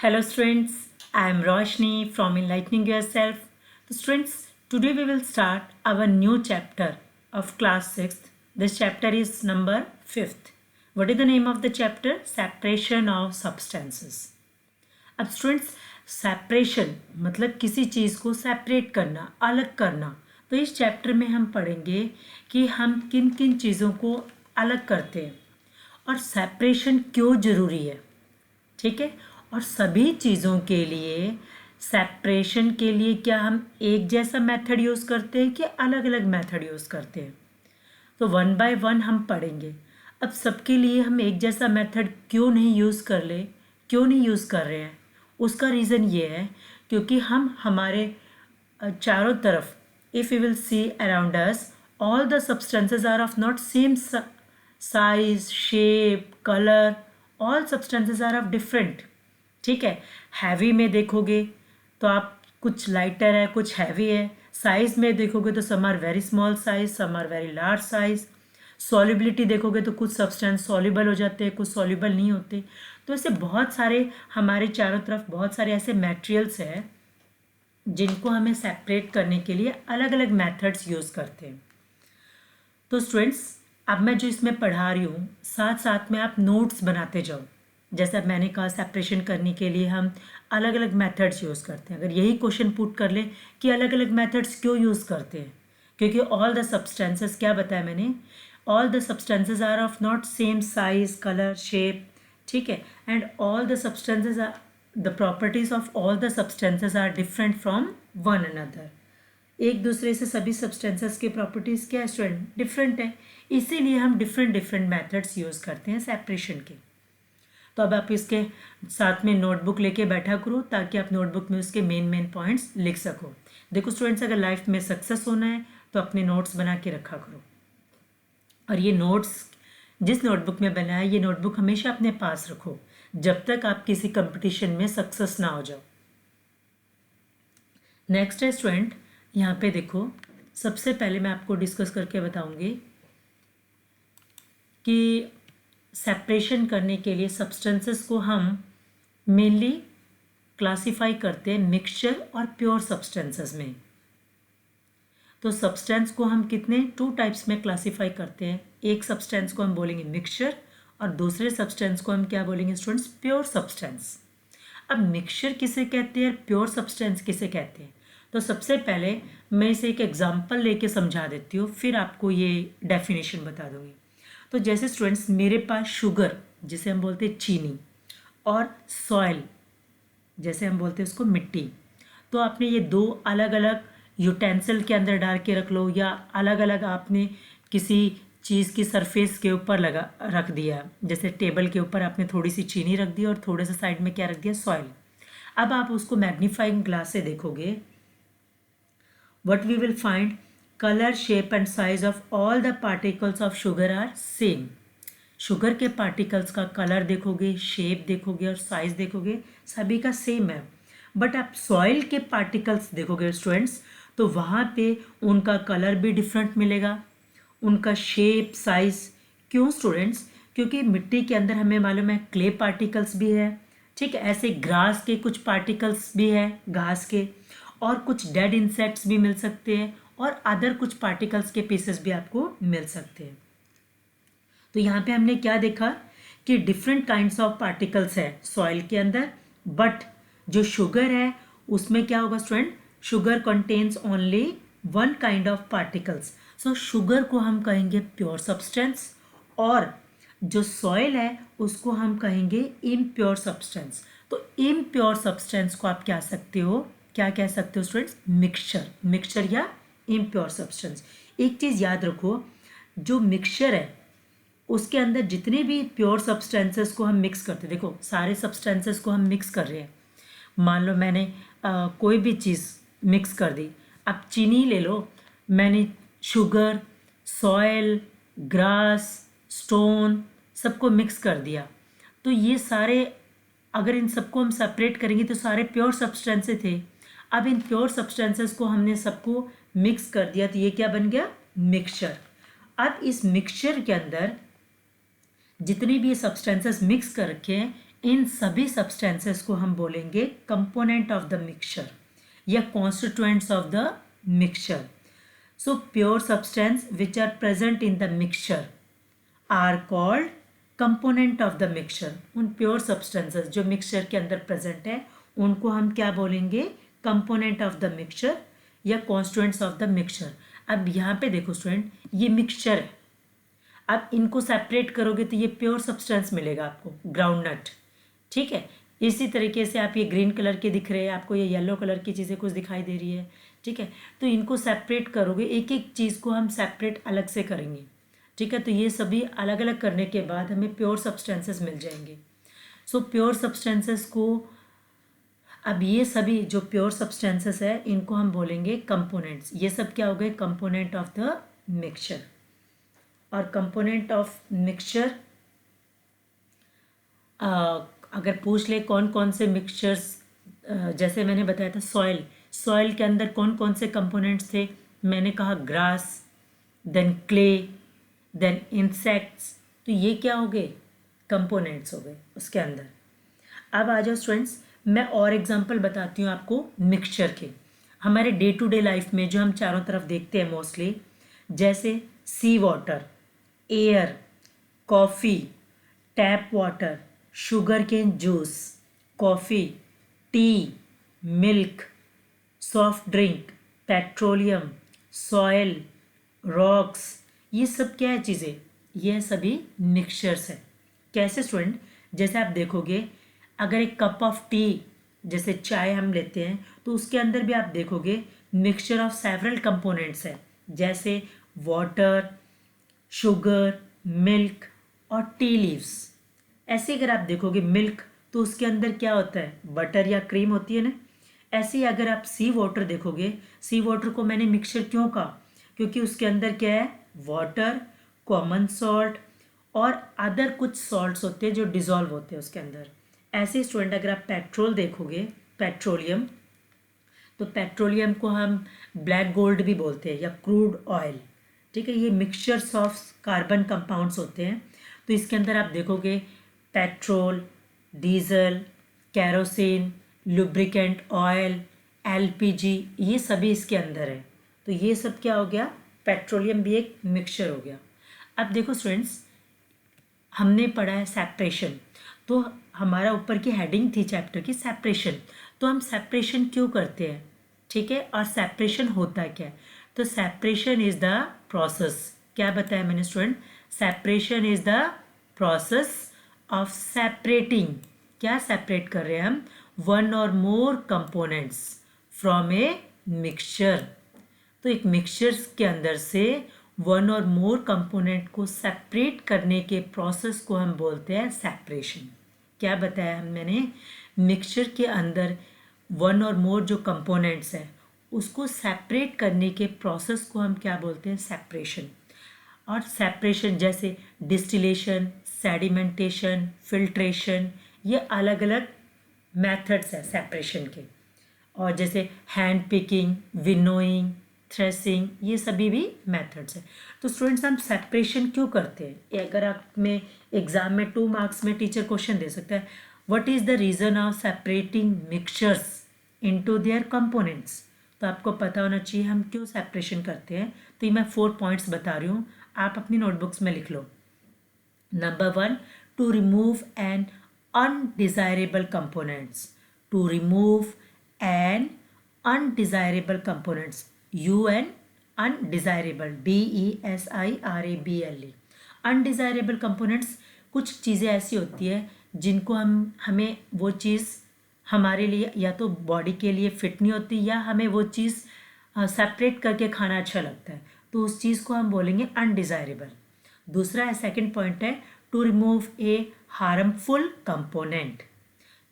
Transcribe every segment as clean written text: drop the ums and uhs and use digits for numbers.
Hello students, I am Roshni from Enlightening Yourself. So students, today we will start our new chapter of class 6th. This chapter is number 5th. What is the name of the chapter? Separation of substances. अब students separation मतलब किसी चीज़ को separate करना, अलग करना. तो इस चैप्टर में हम पढ़ेंगे कि हम किन किन चीज़ों को अलग करते हैं और सेपरेशन क्यों ज़रूरी है. ठीक है. और सभी चीज़ों के लिए सेपरेशन के लिए क्या हम एक जैसा मेथड यूज़ करते हैं कि अलग अलग मेथड यूज़ करते हैं. तो वन बाय वन हम पढ़ेंगे. अब सबके लिए हम एक जैसा मेथड क्यों नहीं यूज़ कर रहे हैं. उसका रीज़न ये है क्योंकि हम हमारे चारों तरफ if you will see around us all the substances are of not same size shape colour. All substances are of different. ठीक है. हैवी में देखोगे तो आप कुछ लाइटर है कुछ हैवी है. साइज़ में देखोगे तो some are very small size some are very large size. Solubility देखोगे तो कुछ सब्सटेंस सॉल्युबल हो जाते हैं कुछ सॉल्युबल नहीं होते. तो ऐसे बहुत सारे हमारे चारों तरफ बहुत सारे ऐसे मटेरियल्स हैं जिनको हमें सेपरेट करने के लिए अलग अलग मेथड्स यूज़ करते हैं. तो स्टूडेंट्स अब मैं जो इसमें पढ़ा रही हूँ साथ साथ में आप नोट्स बनाते जाओ. जैसा मैंने कहा सेपरेशन करने के लिए हम अलग अलग मेथड्स यूज़ करते हैं. अगर यही क्वेश्चन पुट कर ले कि अलग अलग मेथड्स क्यों यूज़ करते हैं, क्योंकि ऑल द सब्सटेंसेस क्या बताया मैंने, all the substances are of not same size colour shape. ठीक है. And all the substances are the properties of all the substances are different from one another. एक दूसरे से सभी सब्सटेंसेस के प्रॉपर्टीज़ क्या है स्टूडेंट, डिफरेंट है. इसीलिए हम डिफरेंट मेथड्स यूज़ करते हैं सेपरेशन के. तो अब आप इसके साथ में नोटबुक लेके बैठा करो ताकि आप नोटबुक में उसके मेन पॉइंट्स लिख सको. देखो स्टूडेंट्स, अगर लाइफ में सक्सेस होना है तो अपने नोट्स बना के रखा करो. और ये नोट्स जिस नोटबुक में बना है ये नोटबुक हमेशा अपने पास रखो जब तक आप किसी कंपटीशन में सक्सेस ना हो जाओ. नेक्स्ट है स्टूडेंट, यहाँ पे देखो सबसे पहले मैं आपको डिस्कस करके बताऊंगी कि सेपरेशन करने के लिए सब्सटेंसेस को हम मेनली क्लासिफाई करते हैं मिक्सचर और प्योर सब्सटेंसेस में. तो सब्सटेंस को हम कितने टू टाइप्स में क्लासिफाई करते हैं. एक सब्सटेंस को हम बोलेंगे मिक्सचर और दूसरे सब्सटेंस को हम क्या बोलेंगे स्टूडेंट्स, प्योर सब्सटेंस. अब मिक्सचर किसे कहते हैं, प्योर सब्सटेंस किसे कहते हैं. तो सबसे पहले मैं इसे एक एग्जांपल लेके समझा देती हूँ फिर आपको ये डेफिनेशन बता दूँगी. तो जैसे स्टूडेंट्स मेरे पास शुगर जिसे हम बोलते हैं चीनी और सॉइल जैसे हम बोलते हैं उसको मिट्टी. तो आपने ये दो अलग अलग यूटेंसिल के अंदर डाल के रख लो या अलग अलग आपने किसी चीज़ की सरफेस के ऊपर रख दिया. जैसे टेबल के ऊपर आपने थोड़ी सी चीनी रख दी और थोड़े से साइड में क्या रख दिया, सॉइल. अब आप उसको मैग्नीफाइंग ग्लास से देखोगे what we will find, color shape and size of all the particles of sugar are same. Sugar के पार्टिकल्स का कलर देखोगे शेप देखोगे और साइज देखोगे सभी का सेम है. बट आप सॉइल के पार्टिकल्स देखोगे स्टूडेंट्स तो वहाँ पे उनका कलर भी डिफरेंट मिलेगा, उनका शेप साइज. क्यों स्टूडेंट्स, क्योंकि मिट्टी के अंदर हमें मालूम है क्ले पार्टिकल्स भी है. ठीक है. ऐसे ग्रास के कुछ पार्टिकल्स भी है घास के और कुछ डेड इंसेक्ट्स भी मिल सकते हैं और अदर कुछ पार्टिकल्स के पीसेस भी आपको मिल सकते हैं. तो यहाँ पे हमने क्या देखा कि डिफरेंट काइंड्स ऑफ पार्टिकल्स है सॉइल के अंदर. बट जो शुगर है उसमें क्या होगा student, sugar contains only one kind of particles. So sugar को हम कहेंगे प्योर सब्सटेंस और जो सॉइल है उसको हम कहेंगे इम्प्योर सब्सटेंस. तो इम्प्योर सब्सटेंस को आप क्या कह सकते हो स्टूडेंट्स, मिक्सचर या इम्प्योर सब्सटेंस. एक चीज़ याद रखो, जो मिक्सचर है उसके अंदर जितने भी प्योर सब्सटेंसेस को हम मिक्स करते हैं. देखो सारे सब्सटेंसेस को हम मिक्स कर रहे हैं. मान लो मैंने कोई भी चीज़ मिक्स कर दी. अब चीनी ले लो, मैंने शुगर सॉइल ग्रास स्टोन सबको मिक्स कर दिया. तो ये सारे अगर इन सबको हम सेपरेट करेंगे तो सारे प्योर सब्सटेंसेस थे. अब इन प्योर सब्सटेंसेस को हमने सबको मिक्स कर दिया तो ये क्या बन गया, मिक्सचर. अब इस मिक्सचर के अंदर जितने भी ये सब्सटेंसेस मिक्स कर रखे हैं इन सभी सब्सटेंसेस को हम बोलेंगे कंपोनेंट ऑफ द मिक्सचर या constituents of the mixture. So pure substance which are present in the mixture are called component of the mixture. उन प्योर सब्सटेंसेस जो मिक्सचर के अंदर प्रेजेंट है उनको हम क्या बोलेंगे? कंपोनेंट ऑफ द मिक्सचर या कॉन्स्टिट्यूएंट्स ऑफ द मिक्सचर. अब यहाँ पे देखो स्टूडेंट, ये मिक्सचर है. अब इनको सेपरेट करोगे तो ये प्योर सब्सटेंस मिलेगा आपको, ग्राउंडनट. ठीक है, इसी तरीके से आप ये ग्रीन कलर के दिख रहे हैं, आपको ये येलो कलर की चीज़ें कुछ दिखाई दे रही है. ठीक है, तो इनको सेपरेट करोगे, एक एक चीज़ को हम सेपरेट अलग से करेंगे. ठीक है, तो ये सभी अलग अलग करने के बाद हमें प्योर सब्सटेंसेस मिल जाएंगे. सो प्योर सब्सटेंसेस को, अब ये सभी जो प्योर सब्सटेंसेस है इनको हम बोलेंगे कंपोनेंट्स. ये सब क्या हो गए? Component of the mixture. और कंपोनेंट ऑफ मिक्सचर अगर पूछ ले कौन कौन से मिक्सचर्स, जैसे मैंने बताया था सॉइल के अंदर कौन कौन से कंपोनेंट्स थे, मैंने कहा grass, then clay, then insects. तो ये क्या हो गए? कंपोनेंट्स हो गए उसके अंदर. अब आ जाओ स्टूडेंट्स, मैं और एग्जांपल बताती हूँ आपको मिक्सचर के. हमारे डे टू डे लाइफ में जो हम चारों तरफ देखते हैं मोस्टली, जैसे sea water, air, coffee, tap water, sugar cane juice, coffee, tea, milk, soft drink, petroleum, soil, rocks, ये सब क्या है चीज़ें? ये सभी मिक्सचर्स हैं. कैसे स्टूडेंट? जैसे आप देखोगे, अगर एक कप ऑफ टी, जैसे चाय हम लेते हैं, तो उसके अंदर भी आप देखोगे मिक्सचर ऑफ सेवरल कंपोनेंट्स है, जैसे वाटर, शुगर, मिल्क और टी लीव्स. ऐसे अगर आप देखोगे मिल्क, तो उसके अंदर क्या होता है? बटर या क्रीम होती है ना. ऐसे ही अगर आप सी वाटर देखोगे, सी वाटर को मैंने मिक्सचर क्यों कहा? क्योंकि उसके अंदर क्या है? वाटर, कॉमन सॉल्ट और अदर कुछ सॉल्ट्स होते हैं जो डिज़ोल्व होते हैं उसके अंदर. ऐसे स्टूडेंट अगर आप पेट्रोल देखोगे, पेट्रोलियम, तो पेट्रोलियम को हम ब्लैक गोल्ड भी बोलते हैं या क्रूड ऑयल. ठीक है, ये मिक्सचर्स ऑफ कार्बन कंपाउंड्स होते हैं. तो इसके अंदर आप देखोगे petrol, diesel, kerosene, lubricant oil, LPG, ये सभी इसके अंदर है. तो ये सब क्या हो गया? पेट्रोलियम भी एक मिक्सचर हो गया. अब देखो स्टूडेंट्स, हमने पढ़ा है सेपरेशन. तो हमारा ऊपर की हेडिंग थी चैप्टर की सेपरेशन. तो हम सेपरेशन क्यों करते हैं? ठीक है, और सेपरेशन होता क्या है? तो सेपरेशन इज द प्रोसेस. क्या बताया मैंने student? Separation is the process of separating. क्या सेपरेट कर रहे हैं हम? वन और more components from a mixture. तो एक मिक्सचर के अंदर से वन और मोर कंपोनेंट को सेपरेट करने के प्रोसेस को हम बोलते हैं सेपरेशन. क्या बताया हम मैंने? मिक्सचर के अंदर वन और मोर जो कंपोनेंट्स हैं उसको सेपरेट करने के प्रोसेस को हम क्या बोलते हैं? सेपरेशन. और सेपरेशन जैसे डिस्टिलेशन, सेडिमेंटेशन, फिल्ट्रेशन, ये अलग अलग मेथड्स हैं सेपरेशन के. और जैसे हैंड पिकिंग, विनोइंग, थ्रेसिंग, ये सभी भी मेथड्स हैं. तो स्टूडेंट्स, हम सेपरेशन क्यों करते हैं? ये अगर आप में एग्जाम में 2 मार्क्स में टीचर क्वेश्चन दे सकता है, what is the reason of separating mixtures into their components. तो आपको पता होना चाहिए हम क्यों सेपरेशन करते हैं. तो ये मैं 4 पॉइंट्स बता रही हूँ, आप अपनी नोटबुक्स में लिख लो. Number 1, to remove an undesirable components. To remove an undesirable components. UN, undesirable, DESIRABLE. Undesirable components कुछ चीज़ें ऐसी होती है जिनको हमें वो चीज़ हमारे लिए या तो बॉडी के लिए फिट नहीं होती, या हमें वो चीज़ सेपरेट करके खाना अच्छा लगता है, तो उस चीज़ को हम बोलेंगे अनडिज़ायरेबल. दूसरा है, सेकंड पॉइंट है, to remove a harmful component.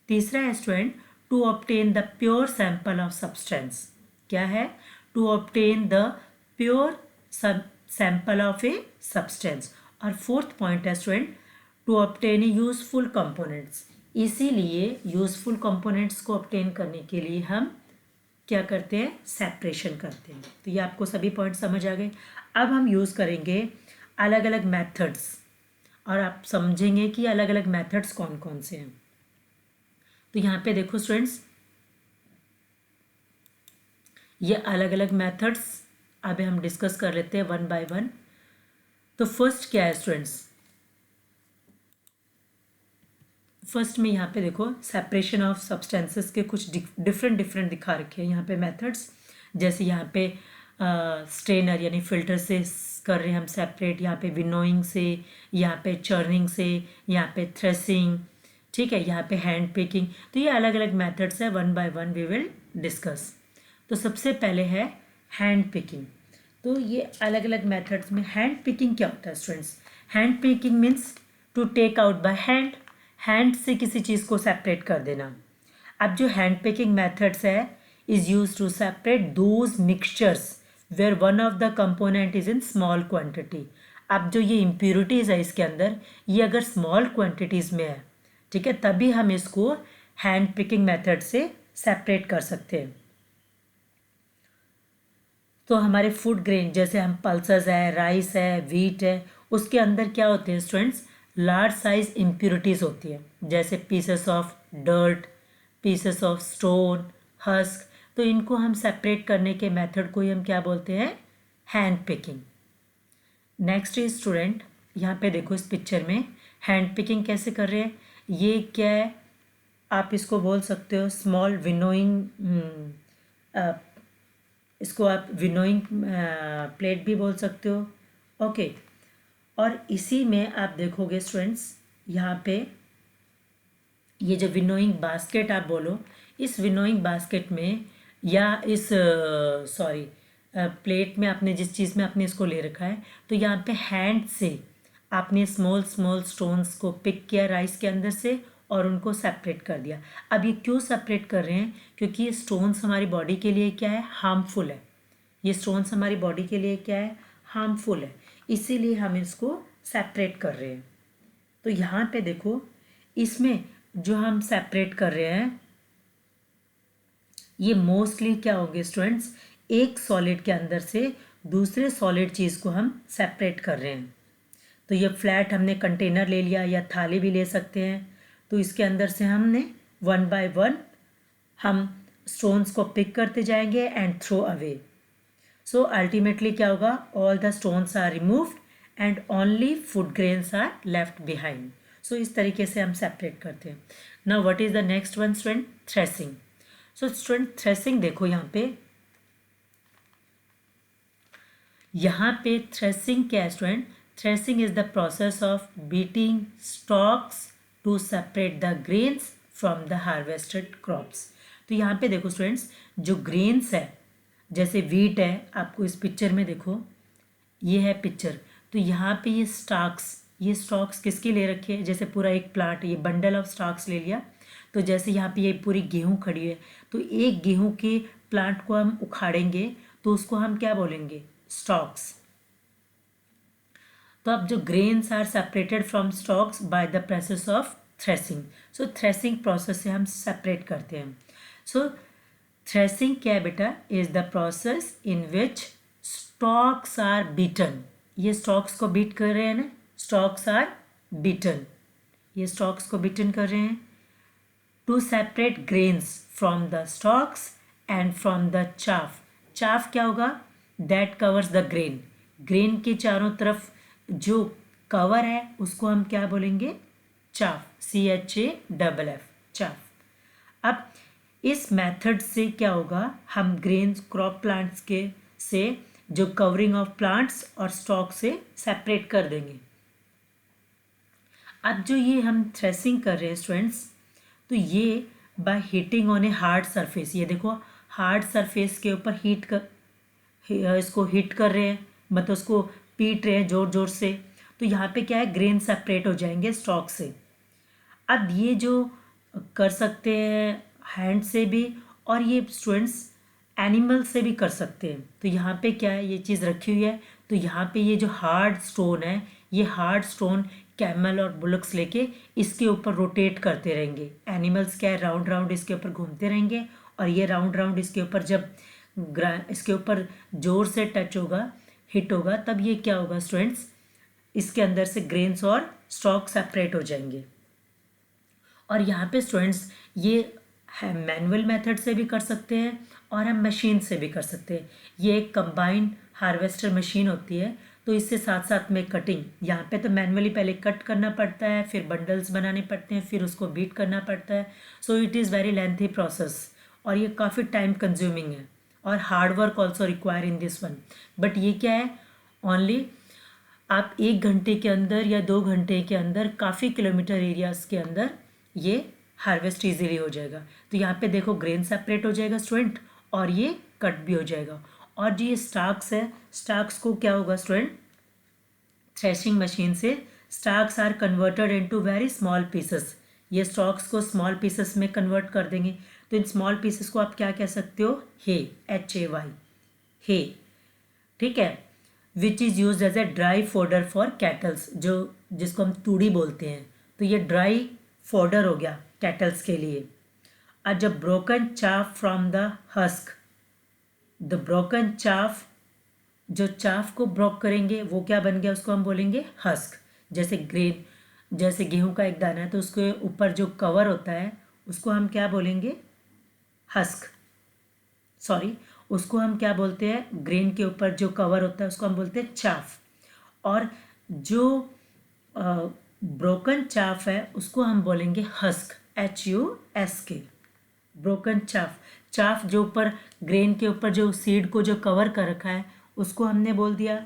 तीसरा है student, to obtain the pure sample of substance. क्या है? To obtain the pure sample of a substance. और फोर्थ पॉइंट है student, to obtain a useful components. इसीलिए useful components को obtain करने के लिए हम क्या करते हैं? सेपरेशन करते हैं. तो ये आपको सभी पॉइंट समझ आ गए. अब हम यूज़ करेंगे अलग अलग मेथड्स और आप समझेंगे कि अलग अलग मेथड्स कौन कौन से हैं. तो यहाँ पे देखो स्टूडेंट्स, ये अलग अलग मेथड्स अभी हम डिस्कस कर लेते हैं वन बाय वन। तो फर्स्ट क्या है स्टूडेंट्स, फर्स्ट में यहाँ पे देखो सेपरेशन ऑफ सब्सटेंसेस के कुछ डिफरेंट दिखा रखे हैं यहाँ पे मेथड्स। जैसे यहाँ पे स्ट्रेनर यानी फिल्टर से कर रहे हैं हम सेपरेट, यहाँ पे विनोइंग से, यहाँ पे चर्निंग से, यहाँ पे थ्रेसिंग, ठीक है, यहाँ पे हैंड पिकिंग। तो ये अलग अलग मेथड्स है, one by one we will discuss. तो सबसे पहले है हैंड पिकिंग। तो ये अलग अलग मेथड्स में हैंड पिकिंग क्या होता है students? Hand picking means to take out by hand, hand से किसी चीज़ को सेपरेट कर देना। अब जो हैंड पिकिंग मेथड्स है is use to separate those mixtures where one of the component is in small quantity. अब जो ये इम्प्योरिटीज़ है इसके अंदर, ये अगर स्मॉल क्वांटिटीज़ में है, ठीक है, तभी हम इसको हैंड पिकिंग मेथड से सेपरेट कर सकते हैं। तो हमारे फूड ग्रेन जैसे हम पल्सेस है, राइस है, व्हीट है, उसके अंदर क्या होते हैं स्टूडेंट्स? लार्ज साइज इम्प्योरिटीज़ होती है, जैसे pieces of dirt, pieces of stone, husk. तो इनको हम सेपरेट करने के मेथड को ही हम क्या बोलते हैं? Hand picking. Next is student, यहाँ पे देखो इस पिक्चर में हैंड पिकिंग कैसे कर रहे हैं। ये क्या है? आप इसको बोल सकते हो स्मॉल विनोइंग, इसको आप विनोइंग प्लेट भी बोल सकते हो, ओके। और इसी में आप देखोगे स्टूडेंट्स, यहाँ पे ये जो विनोइंग बास्केट आप बोलो, इस विनोइंग बास्केट में या इस प्लेट में आपने जिस चीज़ में आपने इसको ले रखा है, तो यहाँ पे हैंड से आपने स्मॉल स्टोन्स को पिक किया राइस के अंदर से और उनको सेपरेट कर दिया। अब ये क्यों सेपरेट कर रहे हैं? क्योंकि ये स्टोन्स हमारी बॉडी के लिए क्या है? हार्मफुल है। ये स्टोन्स हमारी बॉडी के लिए क्या है? हार्मफुल है, इसीलिए हम इसको सेपरेट कर रहे हैं। तो यहाँ पे देखो, इसमें जो हम सेपरेट कर रहे हैं ये मोस्टली क्या होंगे स्टूडेंट्स? एक सॉलिड के अंदर से दूसरे सॉलिड चीज़ को हम सेपरेट कर रहे हैं। तो ये फ्लैट हमने कंटेनर ले लिया या थाली भी ले सकते हैं। तो इसके अंदर से हमने वन बाय वन हम स्टोन्स को पिक करते जाएंगे and throw away. So ultimately क्या होगा? All the stones are removed and only food grains are left behind. So इस तरीके से हम सेपरेट करते हैं। Now what is the next one student? Threshing. So student threshing देखो यहाँ पे थ्रेसिंग क्या है student? Threshing is the process of beating stalks to separate the grains from the harvested crops. तो यहाँ पे देखो स्टूडेंट्स, जो ग्रेन्स है जैसे व्हीट है, आपको इस पिक्चर में देखो, ये है पिक्चर। तो यहाँ पे ये स्टॉक्स किसके ले रखे हैं? जैसे पूरा एक प्लांट, ये बंडल ऑफ स्टॉक्स ले लिया। तो जैसे यहाँ पे ये पूरी गेहूँ खड़ी है, तो एक गेहूँ के प्लांट को हम उखाड़ेंगे तो उसको हम क्या बोलेंगे? स्टॉक्स। तो अब जो grains are separated from stalks by the process of threshing. So threshing process से हम सेपरेट करते हैं। सो थ्रेसिंग क्या है बेटा? Is the process in which stalks are beaten. ये स्टॉक्स को बीट कर रहे हैं ना, स्टॉक्स आर बीटन, ये स्टॉक्स को बीटन कर रहे हैं to separate grains from the stalks and from the chaff. Chaff क्या होगा? That covers the grain. Grain के चारों तरफ जो कवर है उसको हम क्या बोलेंगे? Chaff, CHAFF, chaff. अब इस मेथड से क्या होगा? हम ग्रेन्स क्रॉप प्लांट्स के से जो कवरिंग ऑफ प्लांट्स और स्टॉक से सेपरेट कर देंगे। अब जो ये हम थ्रेसिंग कर रहे हैं स्टूडेंट्स, तो ये by heating on a hard surface. ये देखो हार्ड सरफेस के ऊपर इसको हीट कर रहे हैं, मतलब उसको पीट रहे हैं जोर जोर से। तो यहाँ पे क्या है? ग्रेन सेपरेट हो जाएंगे स्टॉक से। अब ये जो कर सकते हैं हैंड से भी, और ये स्टूडेंट्स एनिमल से भी कर सकते हैं। तो यहाँ पे क्या है? ये चीज़ रखी हुई है। तो यहाँ पे ये जो हार्ड स्टोन है, ये हार्ड स्टोन कैमल और बुलक्स लेके इसके ऊपर रोटेट करते रहेंगे। एनिमल्स क्या है? राउंड राउंड इसके ऊपर घूमते रहेंगे, और ये राउंड राउंड इसके ऊपर जब इसके ऊपर जोर से टच होगा, हिट होगा, तब ये क्या होगा स्टूडेंट्स? इसके अंदर से ग्रेन्स और स्टॉक सेपरेट हो जाएंगे। और यहाँ पे स्टूडेंट्स ये है मैनुअल मेथड से भी कर सकते हैं और हम मशीन से भी कर सकते हैं। ये एक कंबाइंड हार्वेस्टर मशीन होती है, तो इससे साथ साथ में कटिंग, यहाँ पे तो मैनुअली पहले कट करना पड़ता है, फिर बंडल्स बनाने पड़ते हैं, फिर उसको बीट करना पड़ता है। So it is very lengthy process और ये काफ़ी टाइम कंज्यूमिंग है और hard work also require in this one. But ये क्या है, ओनली आप 1 घंटे के अंदर या 2 घंटे के अंदर काफ़ी किलोमीटर एरियाज़ के अंदर ये हार्वेस्ट इजीली हो जाएगा। तो यहाँ पे देखो ग्रेन सेपरेट हो जाएगा स्टूडेंट और ये कट भी हो जाएगा। और जो ये स्टाक्स है, स्टाक्स को क्या होगा स्टूडेंट, थ्रेशिंग मशीन से stalks are converted into very small pieces. ये स्टॉक्स को स्मॉल पीसेस में कन्वर्ट कर देंगे। तो इन स्मॉल पीसेस को आप क्या कह सकते हो, हे, HAY, हे, ठीक है, which is use as a dry fodder for cattles, जो जिसको हम तूड़ी बोलते हैं। तो ये ड्राई फोडर हो गया कैटल्स के लिए। और जब broken chaff from the husk, the broken chaff, जो चाफ को ब्रोक करेंगे वो क्या बन गया, उसको हम बोलेंगे हस्क। जैसे ग्रेन, जैसे गेहूं का एक दाना है तो उसके ऊपर जो कवर होता है उसको हम क्या बोलेंगे, हस्क, सॉरी, उसको हम क्या बोलते हैं, ग्रेन के ऊपर जो कवर होता है उसको हम बोलते हैं चाफ। और जो ब्रोकन चाफ है उसको हम बोलेंगे husk, HUSK, broken chaff. Chaff जो ऊपर ग्रेन के ऊपर जो सीड को जो कवर कर रखा है उसको हमने बोल दिया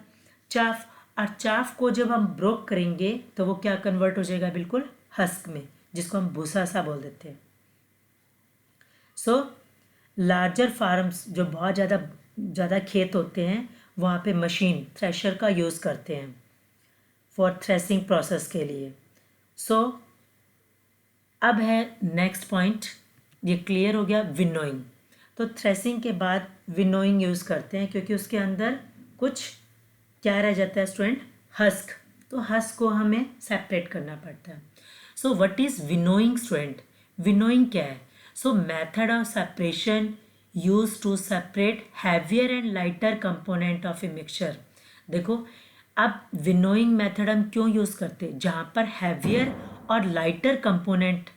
चाफ। और चाफ को जब हम ब्रोक करेंगे तो वो क्या कन्वर्ट हो जाएगा, बिल्कुल हस्क में, जिसको हम भूसा सा बोल देते हैं। सो लार्जर फार्म्स, जो बहुत ज़्यादा खेत होते हैं, वहाँ पे मशीन थ्रेशर का यूज़ करते हैं फॉर थ्रेसिंग प्रोसेस के लिए। सो अब है नेक्स्ट पॉइंट, ये क्लियर हो गया विनोइंग। तो थ्रेसिंग के बाद विनोइंग यूज़ करते हैं क्योंकि उसके अंदर कुछ क्या रह जाता है स्टूडेंट, हस्क। तो हस्क को हमें सेपरेट करना पड़ता है। So what is winnowing student, winnowing क्या है, so method of separation use to separate heavier and lighter component of a mixture. देखो अब विनोइंग मेथड हम क्यों यूज़ करते हैं, जहाँ पर हैवियर और लाइटर कंपोनेंट,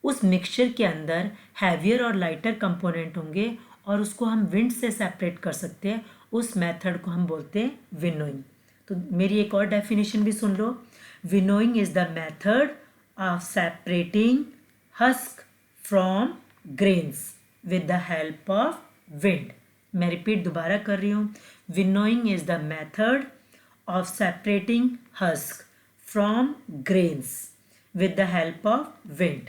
उस मिक्सचर के अंदर हैवियर और लाइटर कंपोनेंट होंगे और उसको हम विंड से सेपरेट कर सकते हैं, उस मेथड को हम बोलते हैं विनोइंग। तो मेरी एक और डेफिनेशन भी सुन लो, winnowing is the method of separating husk from grains with the help of wind. मैं रिपीट दोबारा कर रही हूँ, winnowing is the method of separating husk from grains with the help of wind.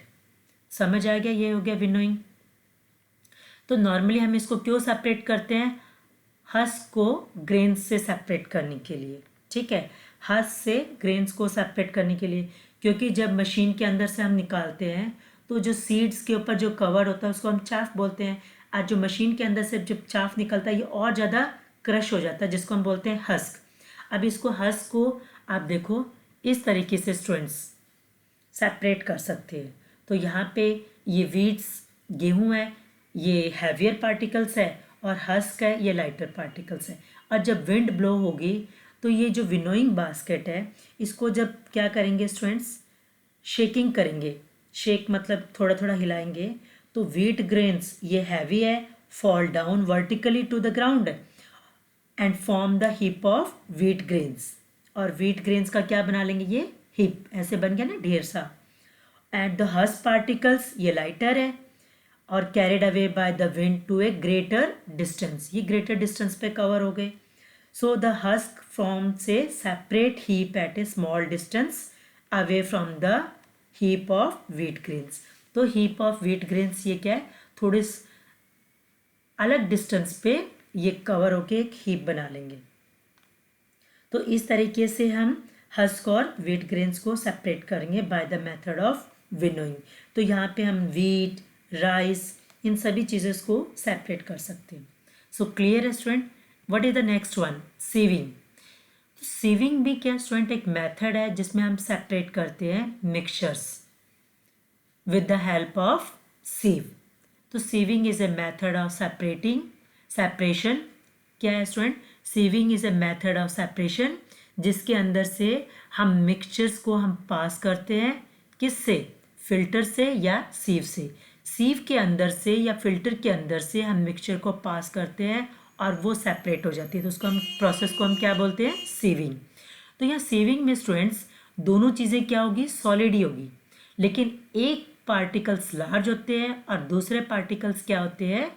समझ आ गया, ये हो गया विनोइंग। तो नॉर्मली हम इसको क्यों सेपरेट करते हैं, हस्क को ग्रेन्स से सेपरेट करने के लिए, ठीक है, हस्क से ग्रेन्स को सेपरेट करने के लिए, क्योंकि जब मशीन के अंदर से हम निकालते हैं तो जो सीड्स के ऊपर जो कवर होता है उसको हम चाफ बोलते हैं, और जो मशीन के अंदर से जब चाफ निकलता है ये और ज़्यादा क्रश हो जाता है, जिसको हम बोलते हैं हस्क। अब इसको हस्क को आप देखो इस तरीके से स्टूडेंट्स सेपरेट कर सकते हैं। तो यहाँ पे ये वीट्स गेहूँ है, ये हैवियर पार्टिकल्स है, और हस्क है, ये लाइटर पार्टिकल्स है। और जब विंड ब्लो होगी तो ये जो विनोइंग बास्केट है इसको जब क्या करेंगे स्टूडेंट्स, शेकिंग करेंगे, शेक मतलब थोड़ा थोड़ा हिलाएंगे, तो व्हीट ग्रेन्स ये हैवी है, fall down vertically to the ground and form the heap of wheat grains. और व्हीट ग्रेन्स का क्या बना लेंगे, ये हिप ऐसे बन गया ना, ढेर सा। एंड द हस्क पार्टिकल्स ये लाइटर है और carried away by the wind to a greater distance, ये ग्रेटर डिस्टेंस पे कवर हो गए। So the husk forms a separate heap at a small distance away from the heap of wheat grains. तो heap of wheat grains ये क्या है, थोड़े अलग डिस्टेंस पे ये कवर होके एक हीप बना लेंगे। तो इस तरीके से हम हस्क और व्हीट ग्रेन्स को सेपरेट करेंगे by the method of winnowing. तो यहाँ पे हम व्हीट, राइस, इन सभी चीज़ों को सेपरेट कर सकते हैं। सो क्लियर है student. What is the next one, sieving. Sieving भी क्या स्टूडेंट, एक मेथड है जिसमें हम सेपरेट करते हैं mixtures with the help of sieve. तो sieving is a method of separation क्या है student, sieving is a method of separation जिसके अंदर से हम मिक्सचर्स को हम पास करते हैं, किससे, फिल्टर से या सीव से। सीव के अंदर से या फिल्टर के अंदर से हम मिक्सचर को पास करते हैं और वो सेपरेट हो जाती है, तो उसको हम प्रोसेस को हम क्या बोलते हैं, सीविंग। तो यहाँ सीविंग में स्टूडेंट्स दोनों चीज़ें क्या होगी, सॉलिड ही होगी, लेकिन एक पार्टिकल्स लार्ज होते हैं और दूसरे पार्टिकल्स क्या होते हैं,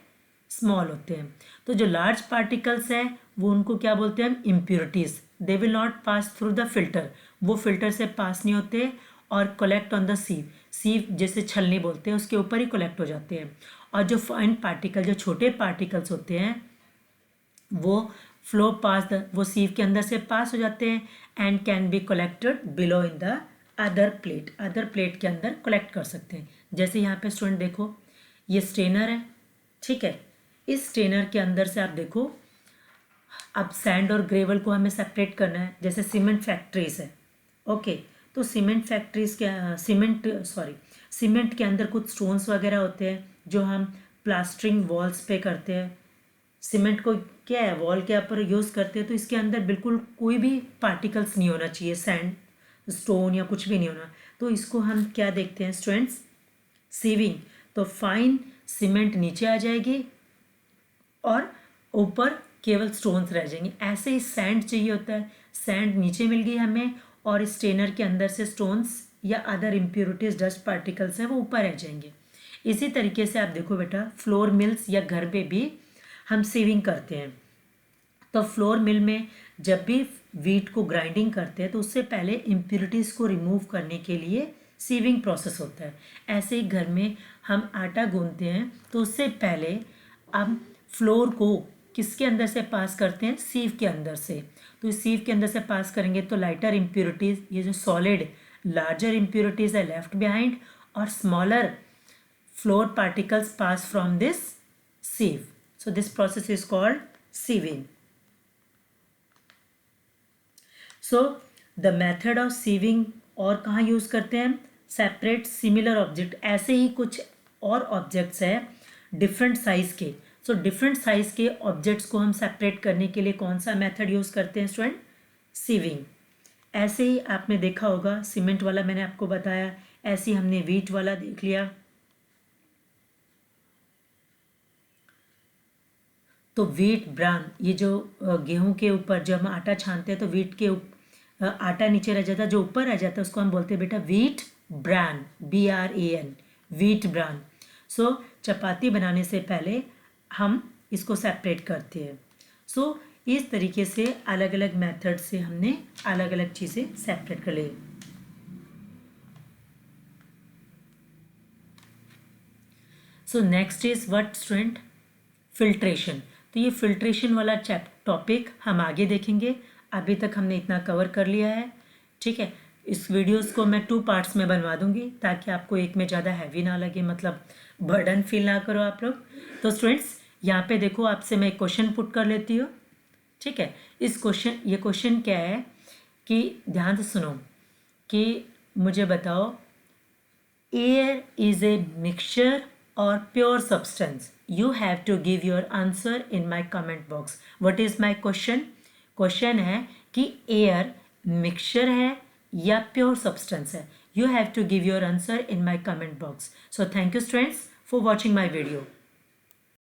स्मॉल होते हैं। तो जो लार्ज पार्टिकल्स हैं वो उनको क्या बोलते हैं हम, impurities. They will not pass through the filter, वो फिल्टर से पास नहीं होते और कलेक्ट ऑन द सीव। सीव जैसे छलनी बोलते हैं, उसके ऊपर ही कलेक्ट हो जाते हैं। और जो फाइन पार्टिकल, जो छोटे पार्टिकल्स होते हैं वो फ्लो पास द, वो सीव के अंदर से पास हो जाते हैं and can be collected below in the other plate. Other plate के अंदर कलेक्ट कर सकते हैं। जैसे यहाँ पे स्टूडेंट देखो, ये स्ट्रेनर है, ठीक है। इस स्ट्रेनर के अंदर से आप देखो, अब सैंड और ग्रेवल को हमें सेपरेट करना है। जैसे सीमेंट फैक्ट्रीज है, ओके, तो सीमेंट फैक्ट्रीज के सीमेंट के अंदर कुछ स्टोन्स वगैरह होते हैं जो हम प्लास्टरिंग वॉल्स पे करते हैं। सीमेंट को क्या है, वॉल के ऊपर यूज़ करते हैं, तो इसके अंदर बिल्कुल कोई भी पार्टिकल्स नहीं होना चाहिए, सैंड, स्टोन या कुछ भी नहीं होना। तो इसको हम क्या देखते हैं स्टूडेंट्स, सीविंग। तो फाइन सीमेंट नीचे आ जाएगी और ऊपर केवल स्टोन्स रह जाएंगे। ऐसे ही सैंड चाहिए होता है, सैंड नीचे मिल गई हमें और स्ट्रेनर के अंदर से स्टोन्स या अदर इम्प्योरिटीज, डस्ट पार्टिकल्स हैं वो ऊपर रह जाएंगे। इसी तरीके से आप देखो बेटा, फ्लोर मिल्स या घर पे भी हम सीविंग करते हैं। तो फ्लोर मिल में जब भी वीट को ग्राइंडिंग करते हैं तो उससे पहले इम्प्योरिटीज़ को रिमूव करने के लिए सीविंग प्रोसेस होता है। ऐसे ही घर में हम आटा गूंथते हैं तो उससे पहले हम फ्लोर को किसके अंदर से पास करते हैं, सीव के अंदर से। तो इस सीव के अंदर से पास करेंगे तो लाइटर इम्प्योरिटीज़, ये जो सॉलिड लार्जर इम्प्योरिटीज़ है लेफ्ट बिहाइंड, और smaller flour particles pass from this sieve. So this process is called sieving. So the method of sieving और कहाँ यूज़ करते हैं, सेपरेट सिमिलर ऑब्जेक्ट। ऐसे ही कुछ और ऑब्जेक्ट्स है डिफरेंट साइज़ के। सो डिफरेंट साइज़ के ऑब्जेक्ट्स को हम सेपरेट करने के लिए कौन सा मेथड यूज़ करते हैं स्टूडेंट, सीविंग। ऐसे ही आपने देखा होगा, सीमेंट वाला मैंने आपको बताया, ऐसे ही हमने वीट वाला देख लिया। तो वीट ब्रान, ये जो गेहूं के ऊपर जब हम आटा छानते हैं तो वीट के आटा नीचे रह जाता है, जो ऊपर रह जाता है उसको हम बोलते हैं बेटा wheat bran, BRAN, wheat bran. So chapati बनाने से पहले हम इसको सेपरेट करते हैं। सो इस तरीके से अलग अलग मेथड से हमने अलग अलग चीज़ें सेपरेट कर ली। So next is what student, filtration. तो ये फिल्ट्रेशन वाला टॉपिक हम आगे देखेंगे। अभी तक हमने इतना कवर कर लिया है, ठीक है। इस वीडियोस को मैं 2 पार्ट्स में बनवा दूंगी ताकि आपको एक में ज़्यादा हैवी ना लगे, मतलब बर्डन फील ना करो आप लोग। तो स्टूडेंट्स यहाँ पे देखो, आपसे मैं एक क्वेश्चन पुट कर लेती हूँ, ठीक है। ये क्वेश्चन क्या है कि ध्यान से सुनो कि मुझे बताओ, air is a mixture or pure substance? You have to give your answer in my comment box. What is my question? Question है कि air mixture है या pure substance है? You have to give your answer in my comment box. So thank you students for watching my video.